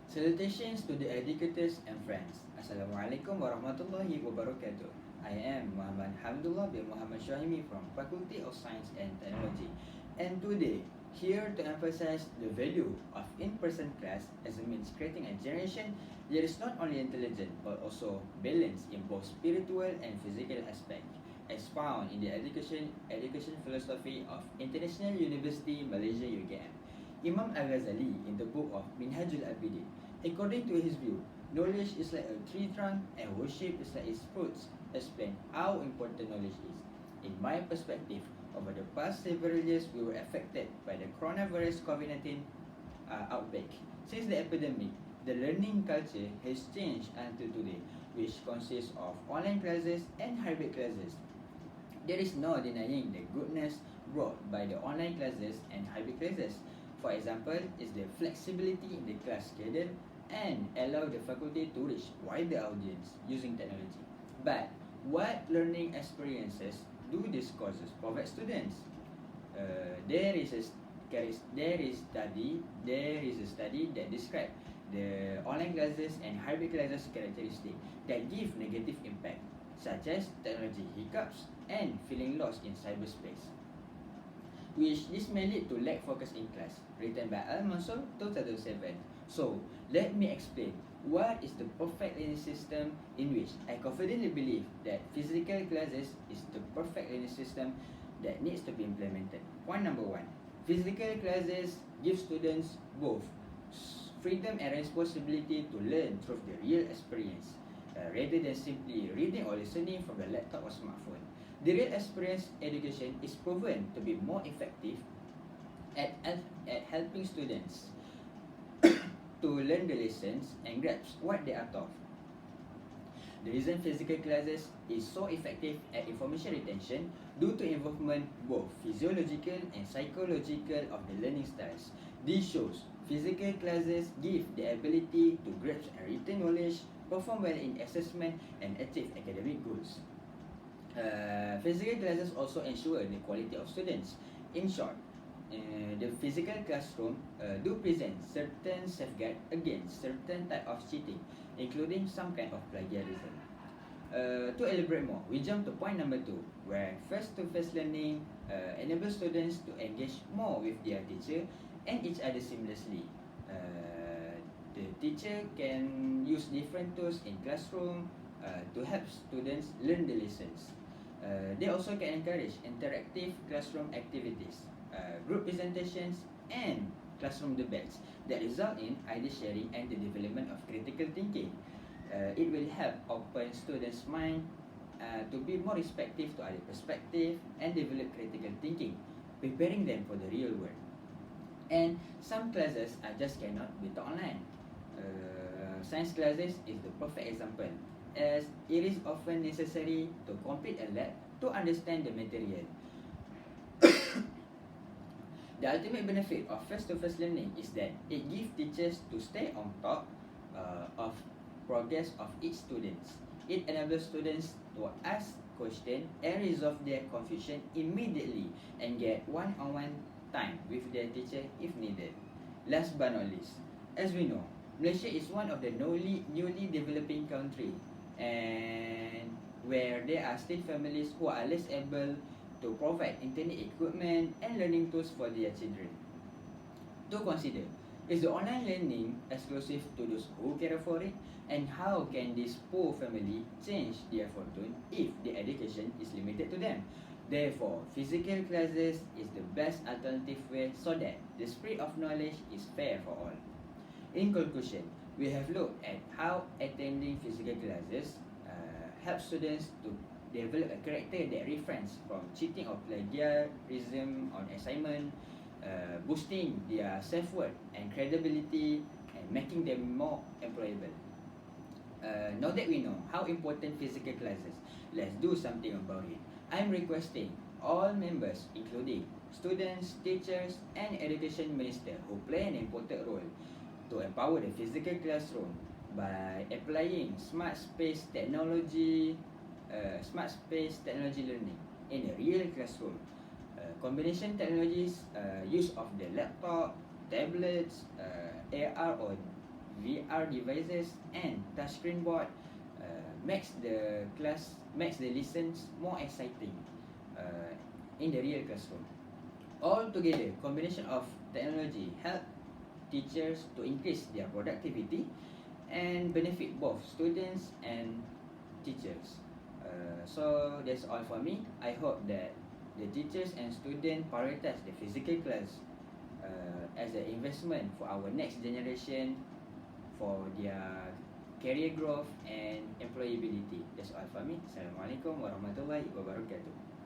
Salutations to the educators and friends. Assalamualaikum warahmatullahi wabarakatuh. I am Hamidullah bin Muhammad SHUHAIMI from Faculty of Science and Technology. And today, here to emphasize the value of in-person class as a means creating a generation that is not only intelligent but also balanced in both spiritual and physical aspects, as found in the education philosophy of International University Malaysia UKM. Imam Al-Ghazali in the book of Minhajul Abidin, according to his view, knowledge is like a tree trunk and worship is like its fruits, explain how important knowledge is. In my perspective, over the past several years, we were affected by the coronavirus COVID-19 outbreak. Since the epidemic, the learning culture has changed until today, which consists of online classes and hybrid classes. There is no denying the goodness brought by the online classes and hybrid classes. For example, is the flexibility in the class schedule and allow the faculty to reach wider audience using technology. But what learning experiences do these courses provide students? There is a study that describe the online classes and hybrid classes characteristics that give negative impact, such as technology hiccups and feeling lost in cyberspace, which this may lead to lack focus in class, written by Al-Mansur 2007. So, let me explain what is the perfect learning system in which I confidently believe that physical classes is the perfect learning system that needs to be implemented. Point number one, physical classes give students both freedom and responsibility to learn through the real experience, rather than simply reading or listening from the laptop or smartphone. The real experience education is proven to be more effective at helping students to learn the lessons and grasp what they are taught. The reason physical classes is so effective at information retention due to involvement both physiological and psychological of the learning styles. This shows physical classes give the ability to grasp and retain knowledge, perform well in assessment, and achieve academic goals. Physical classes also ensure the quality of students. In short, the physical classroom do present certain safeguard against certain type of cheating, including some kind of plagiarism. To elaborate more, we jump to point number 2, where face-to-face learning enables students to engage more with their teacher and each other seamlessly. The teacher can use different tools in classroom to help students learn the lessons. They also can encourage interactive classroom activities, group presentations, and classroom debates that result in idea sharing and the development of critical thinking. It will help open students' mind to be more receptive to other perspectives and develop critical thinking, preparing them for the real world. And some classes just cannot be taught online. Science classes is the perfect example, as it is often necessary to complete a lab to understand the material. The ultimate benefit of face-to-face learning is that it gives teachers to stay on top of progress of each student. It enables students to ask questions and resolve their confusion immediately and get one-on-one time with their teacher if needed. Last but not least, as we know, Malaysia is one of the newly developing country, and where there are still families who are less able to provide internet equipment and learning tools for their children. To consider, is the online learning exclusive to those who can afford it? And how can this poor family change their fortune if the education is limited to them? Therefore, physical classes is the best alternative way so that the spread of knowledge is fair for all. In conclusion, we have looked at how attending physical classes helps students to develop a character that refrains from cheating or plagiarism on assignment, boosting their self-worth and credibility, and making them more employable. Now that we know how important physical classes, let's do something about it. I'm requesting all members, including students, teachers, and education minister who play an important role to empower the physical classroom by applying smart space technology learning in a real classroom. Combination technologies, use of the laptop, tablets, AR or VR devices and touchscreen board makes the lessons more exciting in the real classroom. Altogether, combination of technology help teachers to increase their productivity and benefit both students and teachers. So that's all for me. I hope that the teachers and students prioritize the physical class as an investment for our next generation, for their career growth and employability. That's all for me. Assalamualaikum warahmatullahi wabarakatuh.